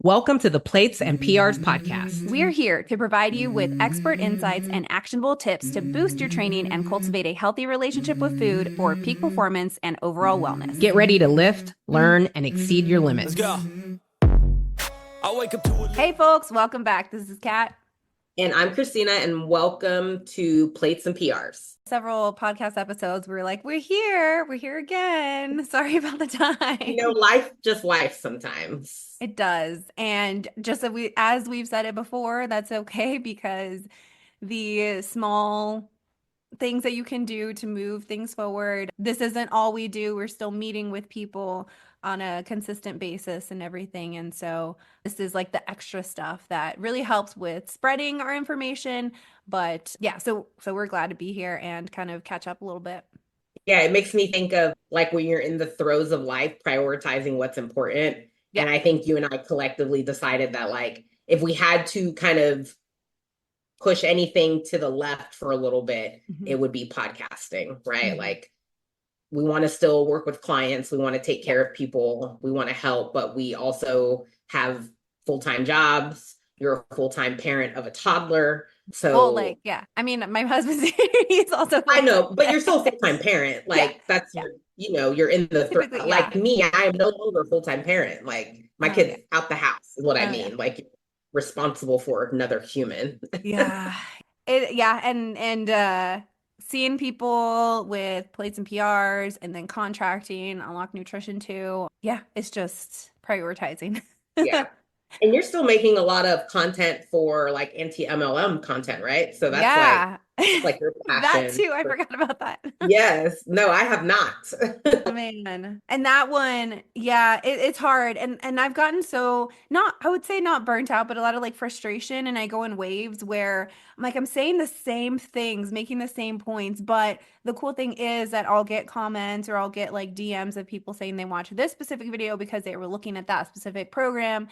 Welcome to the Plates and PRs podcast. We're here to provide you with expert insights and actionable tips to boost your training and cultivate a healthy relationship with food for peak performance and overall wellness. Get ready to lift, learn, and exceed your limits. Let's go. I wake up to a Hey folks, welcome back. This is Kat. And I'm Christina, and welcome to Plates and PRs. Several podcast episodes, we were like, we're here again. Sorry about the time. Life just life sometimes. It does. And just as we've said it before, that's okay because the small things that you can do to move things forward. This isn't all we do. We're still meeting with people on a consistent basis and everything. And so this is like the extra stuff that really helps with spreading our information. But yeah, so we're glad to be here and kind of catch up a little bit. Yeah, it makes me think of like when you're in the throes of life, prioritizing what's important. Yeah. And I think you and I collectively decided that like if we had to kind of push anything to the left for a little bit, it would be podcasting, right? Like we want to still work with clients. We want to take care of people. We want to help, but we also have full-time jobs. You're a full-time parent of a toddler. So I mean, my husband's he's also I know, but you're still a full-time parent. Like yeah. You're in the like me, I am no longer a full-time parent. Like my kid's out the house is what I mean. Like responsible for another human. And seeing people with plates and PRs and then contracting, Unlock Nutrition too. Yeah, it's just prioritizing. Yeah. And you're still making a lot of content for like anti-MLM content, right? So that's like your passion. That too. I forgot about that. Yes. No, I have not. Oh, man. And that one, it's hard. And I've gotten I would say not burnt out, but a lot of like frustration. And I go in waves where I'm saying the same things, making the same points. But the cool thing is that I'll get comments or I'll get like DMs of people saying they watch this specific video because they were looking at that specific program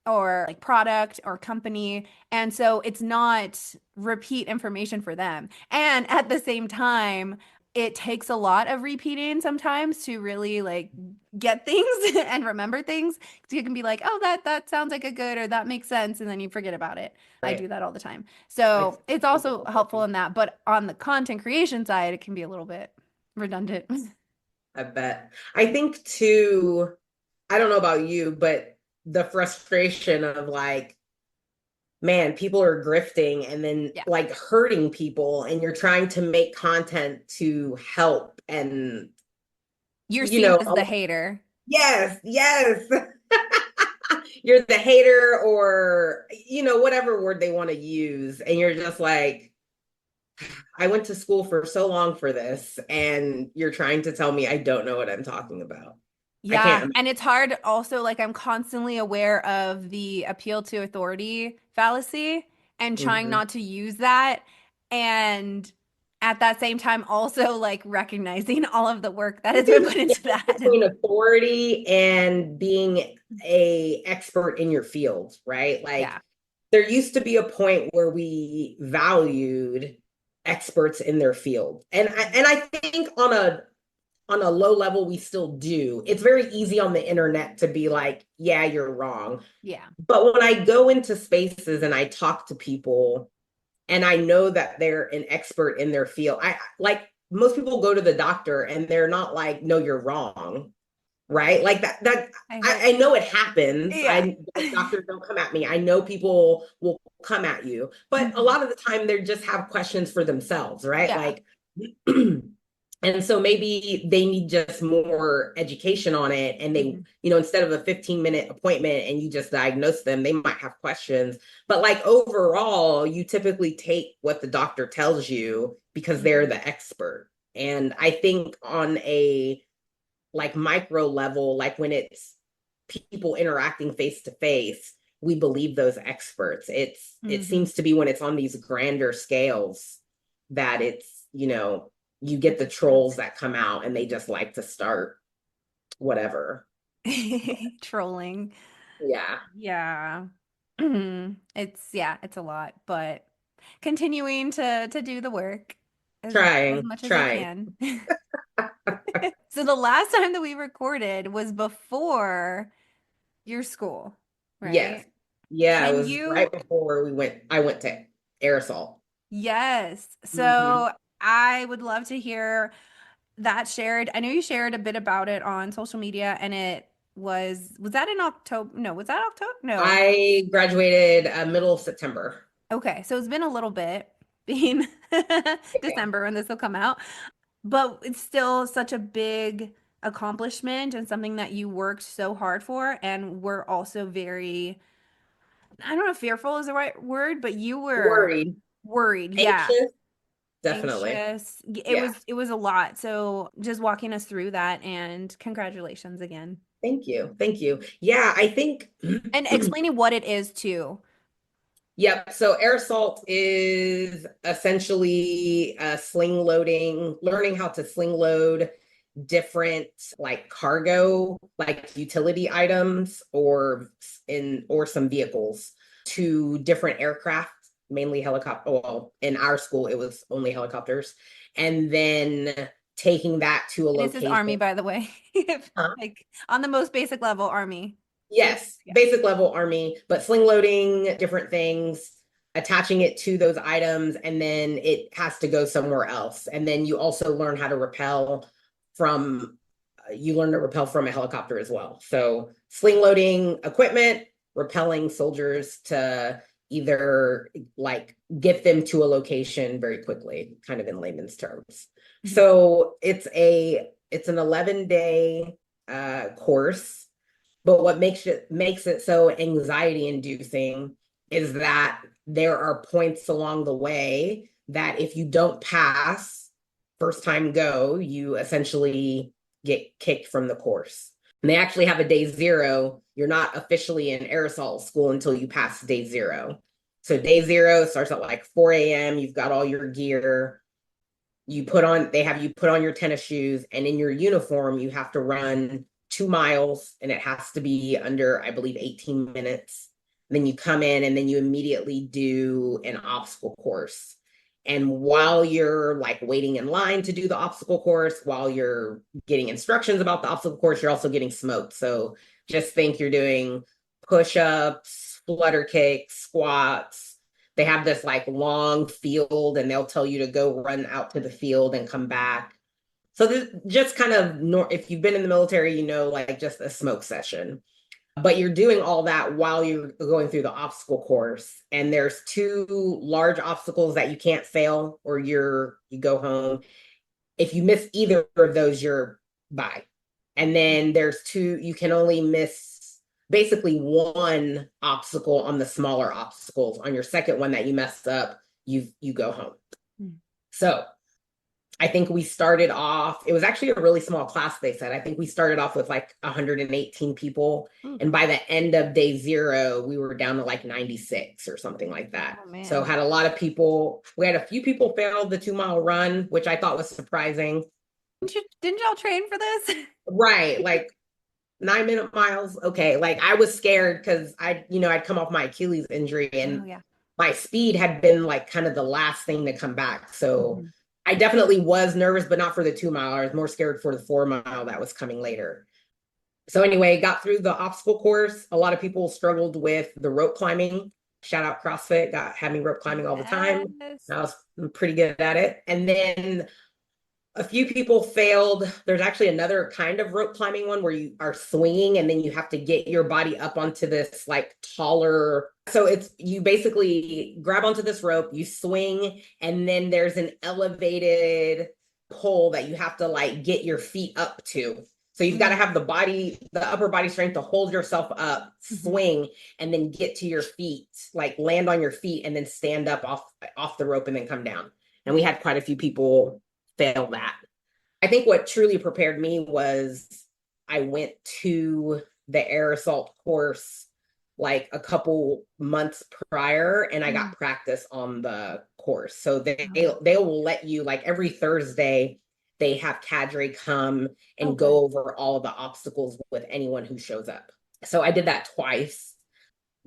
or like product or company. And so it's not repeat information for them. And at the same time, it takes a lot of repeating sometimes to really like get things and remember things. So you can be like, oh, that sounds like a good, or that makes sense. And then you forget about it. Right. I do that all the time. So it's also helpful in that. But on the content creation side, it can be a little bit redundant. I bet. I think too, I don't know about you, but the frustration of like, man, people are grifting and then like hurting people, and you're trying to make content to help, and you're seen as the hater. Yes. You're the hater, or whatever word they want to use, and you're just like, I went to school for so long for this, and you're trying to tell me I don't know what I'm talking about. Yeah. And it's hard also, like I'm constantly aware of the appeal to authority fallacy and trying not to use that. And at that same time, also like recognizing all of the work that has been put into that. Between authority and being a expert in your field, right? Like there used to be a point where we valued experts in their field. And I think on a low level, we still do. It's very easy on the internet to be like, yeah, you're wrong. Yeah. But when I go into spaces and I talk to people and I know that they're an expert in their field, I like most people go to the doctor and they're not like, no, you're wrong. Right? Like that I know it happens. Doctors don't come at me. I know people will come at you, but a lot of the time they just have questions for themselves, right? Like and so maybe they need just more education on it. And they, instead of a 15-minute appointment and you just diagnose them, they might have questions. But like overall, you typically take what the doctor tells you because they're the expert. And I think on a like micro level, like when it's people interacting face to face, we believe those experts. It seems to be when it's on these grander scales that it's, you get the trolls that come out and they just like to start whatever. Trolling. Yeah. It's a lot, but continuing to do the work as much as I can. So the last time that we recorded was before your school. Yes. right? Yeah, it Can was you right before I went to aerosol. Yes. Hmm. So I would love to hear that shared. I know you shared a bit about it on social media and it was that in October? No, was that October? No. I graduated middle of September. Okay. So it's been a little bit being Yeah. December when this will come out, but it's still such a big accomplishment and something that you worked so hard for. And we're also very, I don't know if fearful is the right word, but you were Worried, worried. Yeah. anxious, definitely. Anxious. It Yeah. was a lot. So just walking us through that and congratulations again. Thank you. Thank you. Yeah, I think And explaining what it is too. yep. So air salt is essentially sling loading, learning how to sling load different like cargo, like utility items or some vehicles to different aircraft, mainly helicopter. Well, in our school, it was only helicopters. And then taking that to a And this is location. Army, by the way. Huh? Like on the most basic level, Army. Just Yes, yeah. basic level army, but sling loading different things, attaching it to those items, and then it has to go somewhere else. And then you also learn how to rappel from, you learn to rappel from a helicopter as well. So sling loading equipment, rappelling soldiers to either like get them to a location very quickly, kind of in layman's terms. Mhm. So it's an 11-day course, but what makes it so anxiety inducing is that there are points along the way that if you don't pass first time go, you essentially get kicked from the course. And they actually have a day zero. You're not officially in aerosol school until you pass day zero. So day zero starts at like 4 a.m. You've got all your gear. They have you put on your tennis shoes, and in your uniform, you have to run 2 miles, and it has to be under, I believe, 18 minutes. Then you come in and then you immediately do an obstacle course. And while you're like waiting in line to do the obstacle course, while you're getting instructions about the obstacle course, you're also getting smoked. So just think you're doing push-ups, flutter kicks, squats. They have this like long field and they'll tell you to go run out to the field and come back. So this just kind of, if you've been in the military, you know, like just a smoke session. But you're doing all that while you're going through the obstacle course. And there's two large obstacles that you can't fail or you go home. If you miss either of those, you're bye. And then there's two, you can only miss basically one obstacle on the smaller obstacles. On your second one that you messed up, you go home. So I think we started off, it was actually a really small class, they said. I think we started off with like 118 people. And by the end of day zero, we were down to like 96 or something like that. Oh, man. So had a lot of people, we had a few people fail the 2 mile run, which I thought was surprising. Didn't y'all train for this? Right. Like 9-minute miles. Okay. Like I was scared because I'd come off my Achilles injury and Oh yeah. my speed had been like kind of the last thing to come back. So Mhm. I definitely was nervous, but not for the 2 mile. I was more scared for the 4 mile that was coming later. So anyway, got through the obstacle course. A lot of people struggled with the rope climbing. Shout out CrossFit, had me rope climbing all the time. Yes. I was pretty good at it. And then a few people failed. There's actually another kind of rope climbing one where you are swinging and then you have to get your body up onto this like taller. So it's you basically grab onto this rope, you swing, and then there's an elevated pole that you have to like get your feet up to. So you've got to have the upper body strength to hold yourself up, swing, and then get to your feet, like land on your feet and then stand up off the rope and then come down. And we had quite a few people fail that. I think what truly prepared me was I went to the air assault course like a couple months prior and I got practice on the course. So they will let you like every Thursday they have cadre come and go over all the obstacles with anyone who shows up. So I did that twice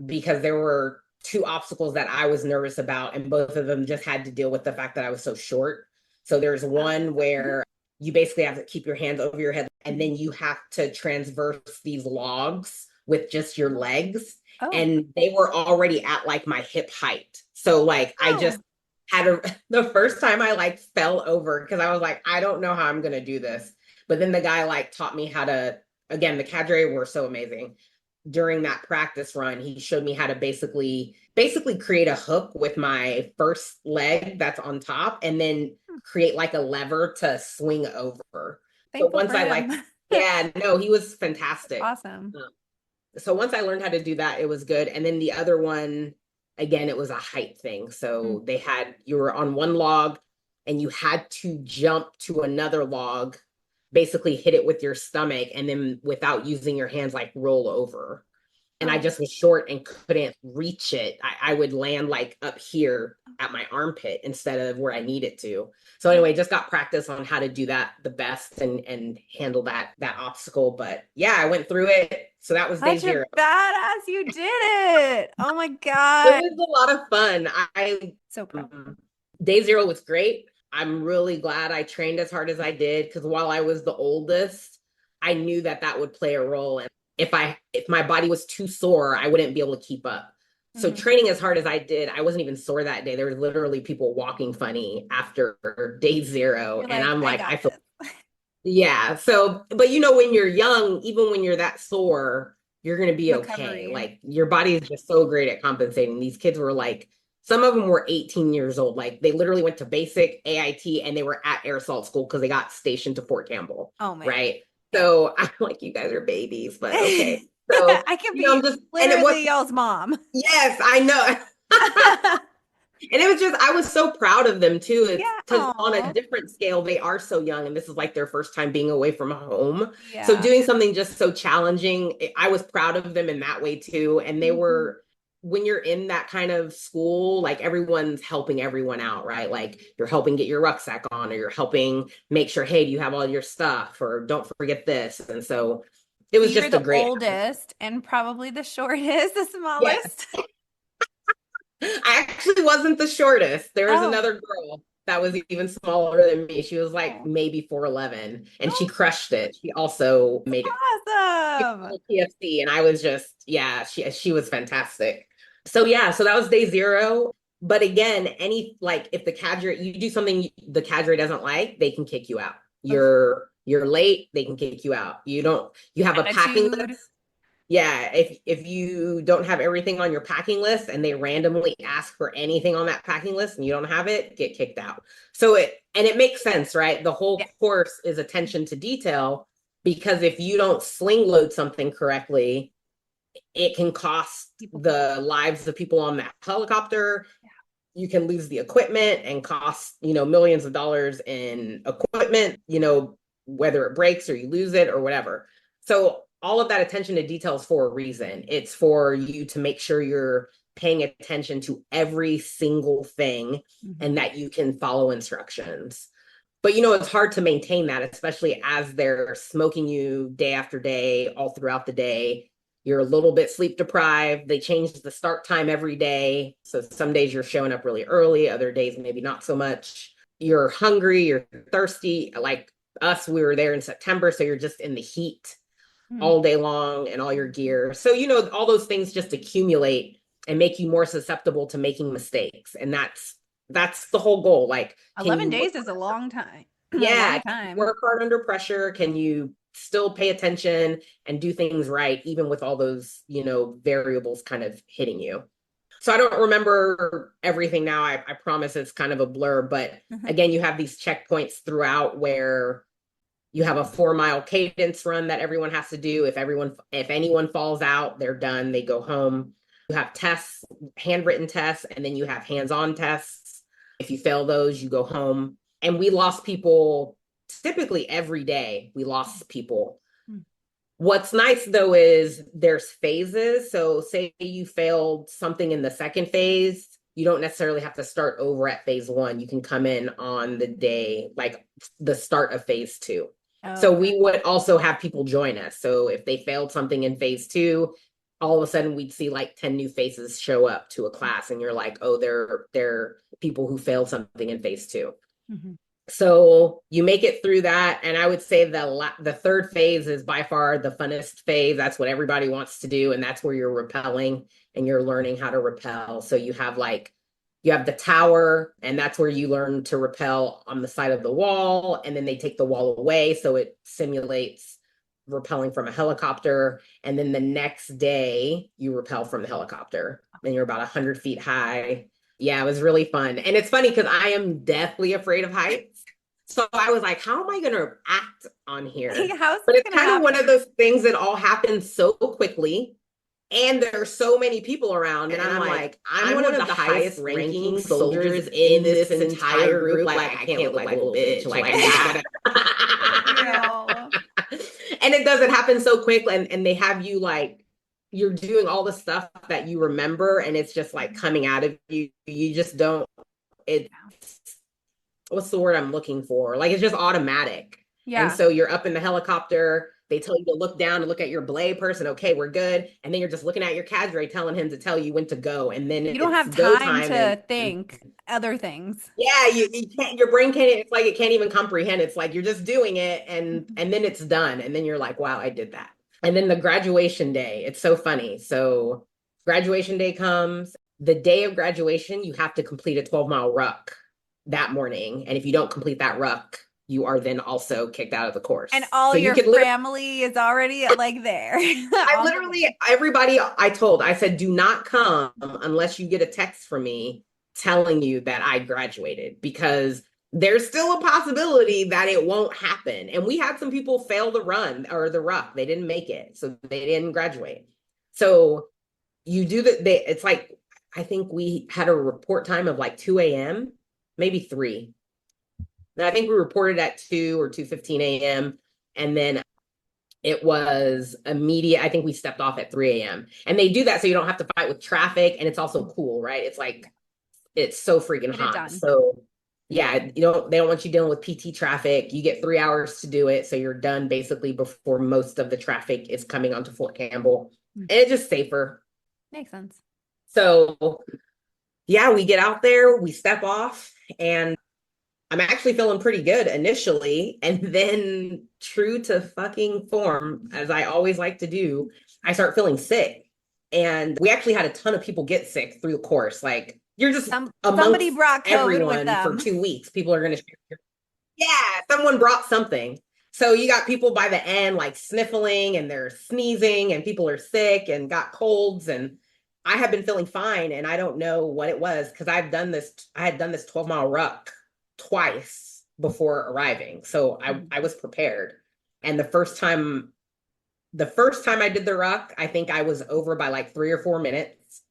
because there were two obstacles that I was nervous about and both of them just had to deal with the fact that I was so short. So there's one where you basically have to keep your hands over your head and then you have to transverse these logs with just your legs. Oh, and they were already at like my hip height. So like I oh, just had the first time I like fell over because I was like, I don't know how I'm gonna do this. But then the guy like taught me how to, again, the cadre were so amazing. During that practice run, he showed me how to basically create a hook with my first leg that's on top and then create like a lever to swing over. So thankful once for I like, him. yeah, no, he was fantastic. Awesome. So once I learned how to do that, it was good. And then the other one, again, it was a height thing. Mm. So you were on one log and you had to jump to another log, basically hit it with your stomach, and then without using your hands, like roll over. And I Oh, just was short and couldn't reach it. I would land like up here at my armpit instead of where I needed to. So anyway, just got practice on how to do that the best and handle that obstacle. But yeah, I went through it. So that was day such a zero. badass. You did it. Oh my It God. was a lot of fun. So proud. Day zero was great. I'm really glad I trained as hard as I did because while I was the oldest, I knew that that would play a role. And if my body was too sore, I wouldn't be able to keep up. So Mhm. training as hard as I did, I wasn't even sore that day. There were literally people walking funny after day zero. You're And like, I'm I like, I got feel, this. yeah. So, but you know, when you're young, even when you're that sore, you're going to be okay. Recovery. Like your body is just so great at compensating. These kids were like, some of them were 18 years old. Like they literally went to basic AIT and they were at Air Assault School because they got stationed to Fort Campbell. Oh man. Right. Yeah. So I'm like, you guys are babies, but okay. So, I could you know, be I'm just, and it was, literally y'all's mom. yes, I know. And it was just, I was so proud of them too. It's Yeah. because on a Aw. different scale, they are so young and this is like their first time being away from home. So Yeah. doing something just so challenging, I was proud of them in that way too. And they Mhm. were, when you're in that kind of school, like everyone's helping everyone out, right? Like you're helping get your rucksack on or you're helping make sure, hey, do you have all your stuff or don't forget this. And so it So was you were just a the great, oldest and probably the shortest, the yeah. smallest. I actually wasn't the shortest. There was Oh. another girl that was even smaller than me. She was like Oh. maybe 4'11", and she Oh, crushed it. She also made it awesome. TFC, and I was just, yeah, she was fantastic. So yeah, so that was day zero. But again, any like if the cadre you do something the cadre doesn't like, they can kick you out. Oof. You're late, they can kick you out. You have a packing Attitude. list. Yeah, if you don't have everything on your packing list and they randomly ask for anything on that packing list and you don't have it, get kicked out. So it makes sense, right? The whole Yeah. course is attention to detail because if you don't sling load something correctly, it can cost People. the lives of people on that helicopter. Yeah. You can lose the equipment and cost, millions of dollars in equipment, whether it breaks or you lose it or whatever. So all of that attention to detail is for a reason. It's for you to make sure you're paying attention to every single thing and that you can follow instructions. But it's hard to maintain that, especially as they're smoking you day after day, all throughout the day. You're a little bit sleep deprived. They change the start time every day. So some days you're showing up really early, other days maybe not so much. You're hungry, you're thirsty. Like us, we were there in September, so you're just in the heat all day long and all your gear. So, all those things just accumulate and make you more susceptible to making mistakes. And that's the whole goal. Like, can 11 you days is a long time. A yeah, long can you time. work hard under pressure? Can you still pay attention and do things right, even with all those, variables kind of hitting you? So I don't remember everything now. I promise it's kind of a blur, but again, you have these checkpoints throughout where you have a 4-mile cadence run that everyone has to do. If anyone falls out, they're done. They go home. You have tests, handwritten tests, and then you have hands-on tests. If you fail those, you go home. And we lost people typically every day. We lost people. What's nice though is there's phases. So say you failed something in the second phase, you don't necessarily have to start over at phase 1. You can come in on the day, like the start of phase 2. So we would also have people join us. So if they failed something in phase 2, all of a sudden we'd see like 10 new faces show up to a class and you're like, oh, they're people who failed something in phase 2. So you make it through that, and I would say the third phase is by far the funnest phase. That's what everybody wants to do, and that's where you're rappelling and you're learning how to rappel. So you have the tower, and that's where you learn to rappel on the side of the wall, and then they take the wall away, so it simulates rappelling from a helicopter. And then the next day you rappel from the helicopter, and you're about 100 feet high. Yeah, it was really fun. And it's funny because I am deathly afraid of heights. So I was like, how am I going to act on here? How's But this it's gonna kind of one of happen? those things that all happens so quickly. And there's so many people around. And I'm like, I'm one of the highest ranking soldiers in this entire group. Like, I can't look like a little bitch. Like, I gotta. Ew. And it doesn't happen so quick. And they have you like, you're doing all the stuff that you remember, and it's just like coming out of you. You just don't, it's, what's the word I'm looking for? Like, it's just automatic. And Yeah. so you're up in the helicopter. They tell you to look down and look at your belay person. Okay, we're good. And then you're just looking at your cadre, telling him to tell you when to go. And then You don't it's have go time time. to think other things. Yeah, you can't, your brain can't, it's like it can't even comprehend. It's like you're just doing it, and then it's done. And then you're like, wow, I did that. And then the graduation day, it's so funny. So graduation day comes. The day of graduation, you have to complete a 12-mile ruck that morning. And if you don't complete that ruck, you are then also kicked out of the course. And all So you your could literally, family is already like there. I literally, everybody I said, do not come unless you get a text from me telling you that I graduated, because there's still a possibility that it won't happen. And we had some people fail the run or the ruck. They didn't make it. So they didn't graduate. So you do that. It's like, I think we had a report time of like 2 a.m., maybe 3. And I think we reported at 2 or 2:15 a.m. And then it was immediate. I think we stepped off at 3 a.m. And they do that so you don't have to fight with traffic. And it's also cool, right? It's like, it's so freaking Get it hot. done. So yeah, they don't want you dealing with PT traffic. You get 3 hours to do it. So you're done basically before most of the traffic is coming onto Fort Campbell. And it's just safer. Makes sense. So yeah, we get out there, we step off, and I'm actually feeling pretty good initially. And then, true to fucking form, as I always like to do, I start feeling sick. And we actually had a ton of people get sick through the course. Like, you're just Somebody amongst brought COVID with everyone for them. 2 weeks. People are going to share. Yeah, someone brought something. So you got people by the end like sniffling, and they're sneezing, and people are sick and got colds. And I have been feeling fine, and I don't know what it was, because I had done this 12-mile ruck twice before arriving. So I was prepared. And the first time I did the ruck, I think I was over by like 3 or 4 minutes.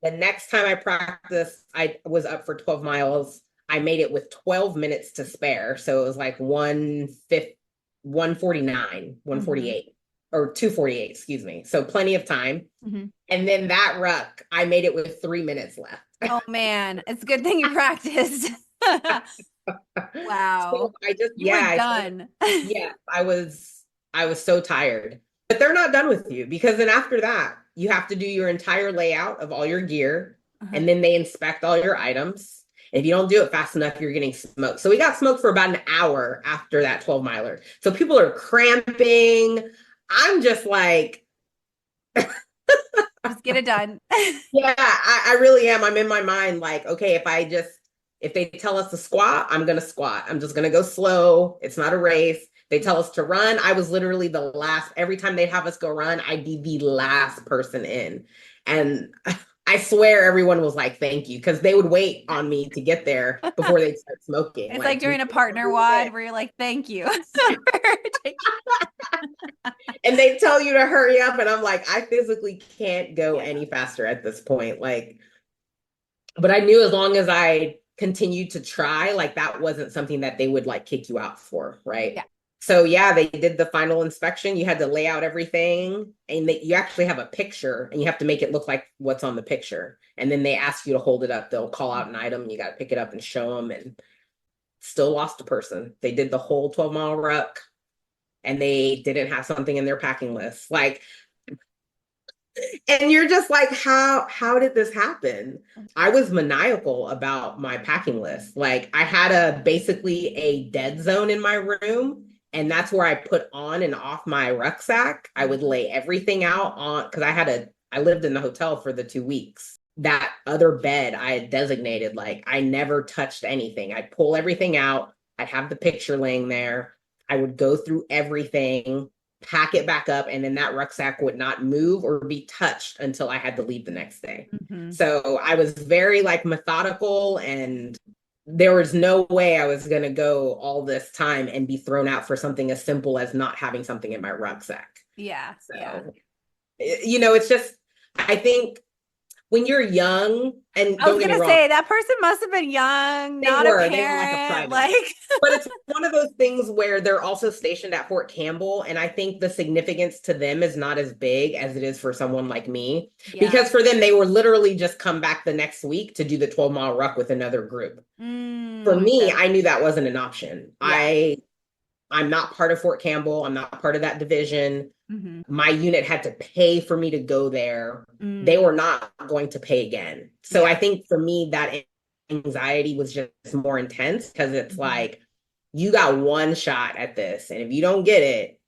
The next time I practiced, I was up for 12 miles. I made it with 12 minutes to spare. So it was like 149, 148, or 248, excuse me. So plenty of time. And then that ruck, I made it with 3 minutes left. Oh man, it's a good thing you practiced. Wow. So I just, You were done. Yeah, I was so tired. But they're not done with you, because then after that, you have to do your entire layout of all your gear, and then they inspect all your items. And if you don't do it fast enough, you're getting smoked. So we got smoked for about an hour after that 12-miler. So people are cramping. I'm just like, just get it done. Yeah, I really am. I'm in my mind like, okay, if they tell us to squat, I'm going to squat. I'm just going to go slow. It's not a race. They tell us to run. I was literally the last. Every time they'd have us go run, I'd be the last person in. And I swear everyone was like, thank you, because they would wait on me to get there before they'd start smoking. It's like during a partner WOD where you're like, thank you. And they tell you to hurry up. And I'm like, I physically can't go any faster at this point. Like, but I knew as long as I continued to try, like that wasn't something that they would like kick you out for, right? Yeah. So yeah, they did the final inspection. You had to lay out everything, and you actually have a picture, and you have to make it look like what's on the picture. And then they ask you to hold it up. They'll call out an item, and you got to pick it up and show them. And still lost a person. They did the whole 12-mile ruck, and they didn't have something in their packing list. Like, And you're just like, how did this happen? I was maniacal about my packing list. Like I had basically a dead zone in my room, and that's where I put on and off my rucksack. I would lay everything out on because I lived in the hotel for the 2 weeks. That other bed I had designated, like I never touched anything. I'd pull everything out, I'd have the picture laying there. I would go through everything, pack it back up, and then that rucksack would not move or be touched until I had to leave the next day. Mhm. So I was very like methodical, and there was no way I was going to go all this time and be thrown out for something as simple as not having something in my rucksack. Yeah. So, Yeah. it's just, I think when you're young, and I was don't get me gonna wrong, say that person must have been young, They not were a like a parent. private. Like, but it's one of those things where they're also stationed at Fort Campbell, and I think the significance to them is not as big as it is for someone like me, yeah. because for them, they were literally just come back the next week to do the 12-mile ruck with another group. For me, Okay. I knew that wasn't an option. Yeah. I'm not part of Fort Campbell. I'm not part of that division. Mhm. My unit had to pay for me to go there. They were not going to pay again. So Yeah. I think for me, that anxiety was just more intense because it's like, you got one shot at this, and if you don't get it,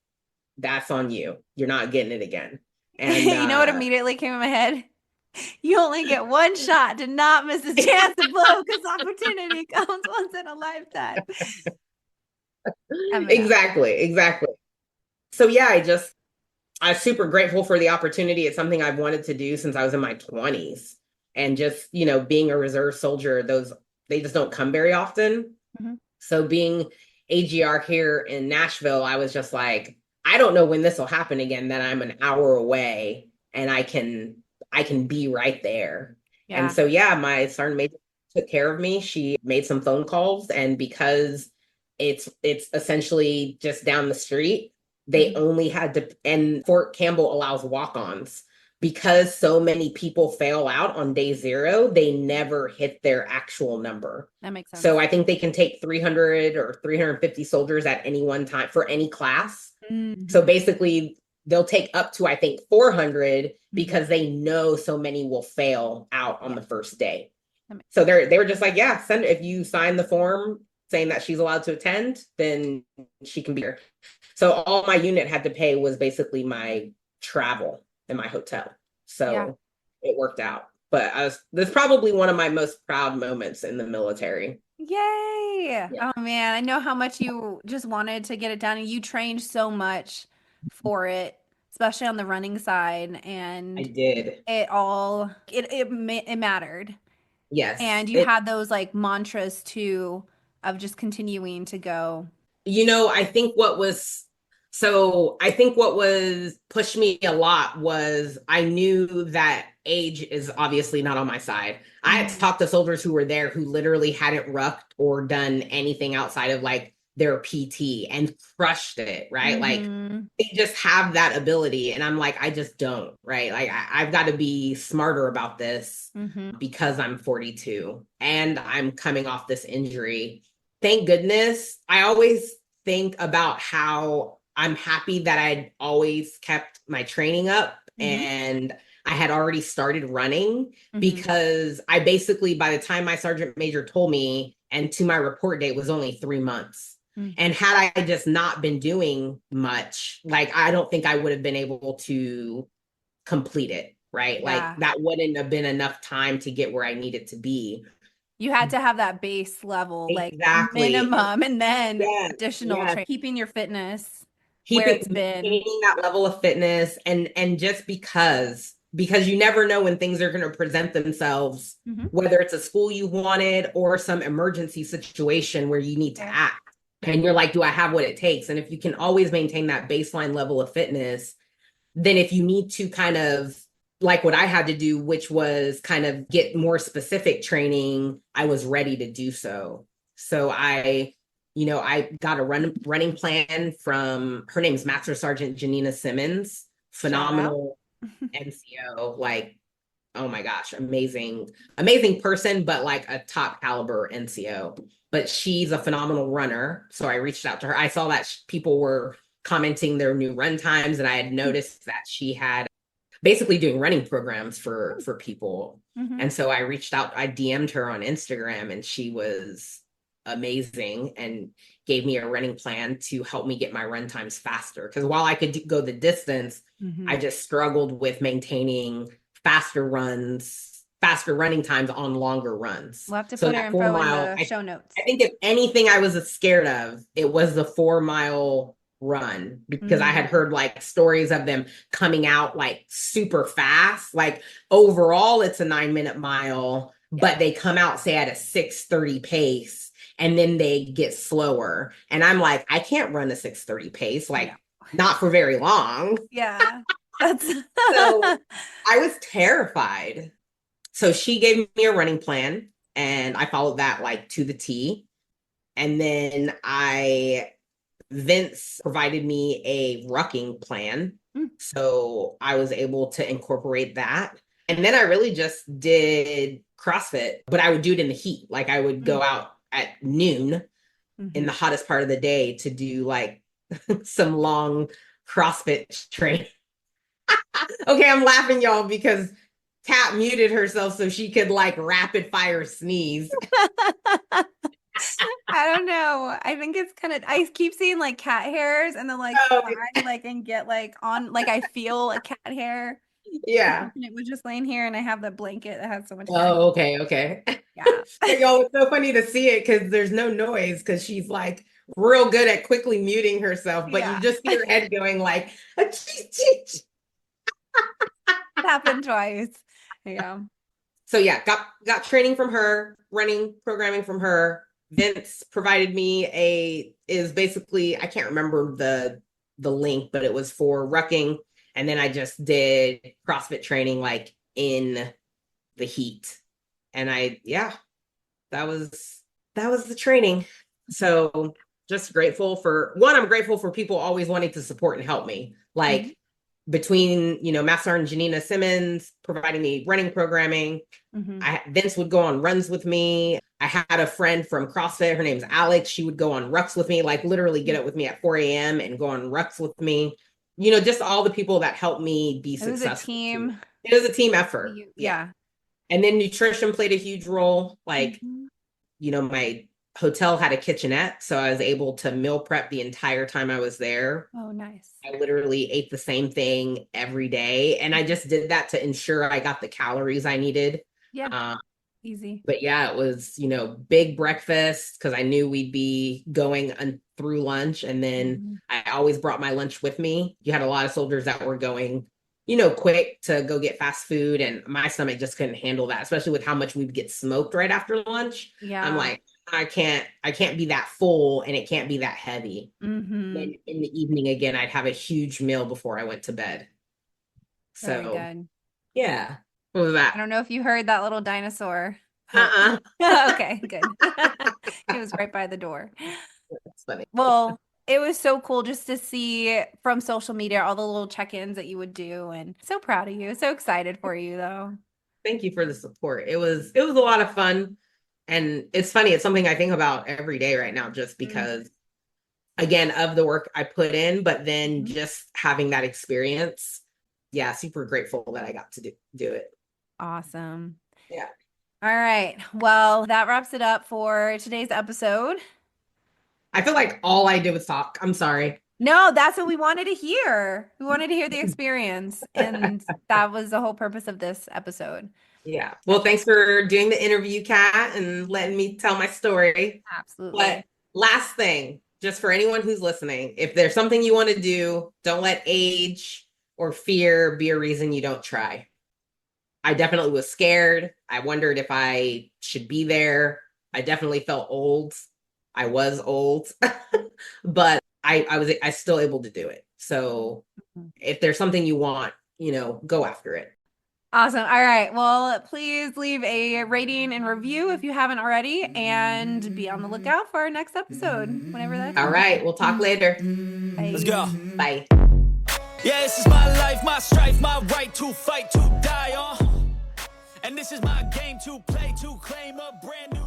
that's on you. You're not getting it again. And You know what immediately came in my head? You only get one shot to not miss a chance to blow because opportunity comes once in a lifetime. exactly. So yeah, I'm super grateful for the opportunity. It's something I've wanted to do since I was in my 20s. And just, being a reserve soldier, they just don't come very often. Mhm. So being AGR here in Nashville, I was just like, I don't know when this will happen again, that I'm an hour away and I can be right there. And Yeah. so yeah, my sergeant major took care of me. She made some phone calls, and because it's essentially just down the street, they only had to, and Fort Campbell allows walk-ons. Because so many people fail out on day 0, they never hit their actual number. That makes sense. So I think they can take 300 or 350 soldiers at any one time for any class. So basically, they'll take up to, I think, 400 because they know so many will fail out on the first day. So they were just like, yeah, if you sign the form saying that she's allowed to attend, then she can be here. So all my unit had to pay was basically my travel and my hotel. So it worked out. But that's probably one of my most proud moments in the military. Yay. Yeah. Oh man, I know how much you just wanted to get it done, and you trained so much for it, especially on the running side. And I did. it mattered. Yes. And you had those like mantras too of just continuing to go. I think what was pushed me a lot was I knew that age is obviously not on my side. I had talked to soldiers who were there who literally hadn't rucked or done anything outside of like their PT and crushed it, right? Like they just have that ability. And I'm like, I just don't, right? Like I've got to be smarter about this because I'm 42 and I'm coming off this injury. Thank goodness. I always think about how I'm happy that I'd always kept my training up and I had already started running because I basically, by the time my sergeant major told me and to my report date was only 3 months. And had I just not been doing much, like, I don't think I would have been able to complete it, right? Yeah. Like that wouldn't have been enough time to get where I needed to be. You had to have that base level, Exactly. like minimum, and then additional keeping your fitness where it's been. Maintaining that level of fitness and just because you never know when things are going to present themselves, whether it's a school you wanted or some emergency situation where you need to act. And you're like, do I have what it takes? And if you can always maintain that baseline level of fitness, then if you need to kind of like what I had to do, which was kind of get more specific training, I was ready to do so. So I got a running plan from, her name's Master Sergeant Janina Simmons, phenomenal NCO, like, oh my gosh, amazing person, but like a top caliber NCO. But she's a phenomenal runner. So I reached out to her. I saw that people were commenting their new run times, and I had noticed that she had basically doing running programs for people. Mhm. And so I reached out, I DM'd her on Instagram, and she was amazing and gave me a running plan to help me get my run times faster. Because while I could go the distance, Mhm. I just struggled with maintaining faster running times on longer runs. We'll have to So put her that 4 info in mile, the show notes. I think if anything I was scared of, it was the 4 mile run, because I had heard like stories of them coming out like super fast. Like overall, it's a 9-minute mile, but they come out, say, at a 6:30 pace, and then they get slower. And I'm like, I can't run a 6:30 pace, like not for very long. Yeah. That's So I was terrified. So she gave me a running plan, and I followed that like to the T. And then Vince provided me a rucking plan. So I was able to incorporate that. And then I really just did CrossFit, but I would do it in the heat. Like I would go out at noon in the hottest part of the day to do like some long CrossFit training. Okay, I'm laughing, y'all, because Kat muted herself so she could like rapid fire sneeze. I don't know. I think it's kind of, I keep seeing like cat hairs and then like fly, like and get like on, like I feel a cat hair. Yeah. And it was just laying here and I have the blanket that has so much cat Oh, okay. Yeah. Y'all, it's so funny to see it because there's no noise, because she's like real good at quickly muting herself, but you just see her head going like, It happened twice. Yeah. So yeah, got training from her, running programming from her. Vince provided me is basically, I can't remember the link, but it was for rucking. And then I just did CrossFit training like in the heat. And that was the training. So just grateful I'm grateful for people always wanting to support and help me. Like between, Master Sergeant Janina Simmons providing me running programming. Vince would go on runs with me. I had a friend from CrossFit. Her name's Alex. She would go on rucks with me, like literally get up with me at 4 a.m. and go on rucks with me. Just all the people that helped me be successful. It was a team. It was a team effort. Yeah. And then nutrition played a huge role. Like, my hotel had a kitchenette, so I was able to meal prep the entire time I was there. Oh, nice. I literally ate the same thing every day. And I just did that to ensure I got the calories I needed. Yeah. Easy. But yeah, it was, big breakfast because I knew we'd be going through lunch. And then I always brought my lunch with me. You had a lot of soldiers that were going, quick to go get fast food. And my stomach just couldn't handle that, especially with how much we'd get smoked right after lunch. Yeah. I'm like, I can't be that full, and it can't be that heavy. Then in the evening, again, I'd have a huge meal before I went to bed. Very good. Yeah. What was that? I don't know if you heard that little dinosaur. Okay, good. He was right by the door. That's funny. Well, it was so cool just to see from social media all the little check-ins that you would do, and so proud of you. So excited for you, though. Thank you for the support. It was a lot of fun, and it's funny. It's something I think about every day right now, just because, again, of the work I put in, but then just having that experience. Yeah, super grateful that I got to do it. Awesome. Yeah. All right. Well, that wraps it up for today's episode. I feel like all I did was talk. I'm sorry. No, that's what we wanted to hear. We wanted to hear the experience. And that was the whole purpose of this episode. Yeah. Well, thanks for doing the interview, Kat, and letting me tell my story. Absolutely. But last thing, just for anyone who's listening, if there's something you want to do, don't let age or fear be a reason you don't try. I definitely was scared. I wondered if I should be there. I definitely felt old. I was old, but I was still able to do it. So if there's something you want, go after it. Awesome. All right. Well, please leave a rating and review if you haven't already, and be on the lookout for our next episode, whenever that's. All right. We'll talk later. Bye. Let's go. Bye. Yeah, this is my life, my strife, my right to fight, to die on. And this is my game to play, to claim a brand new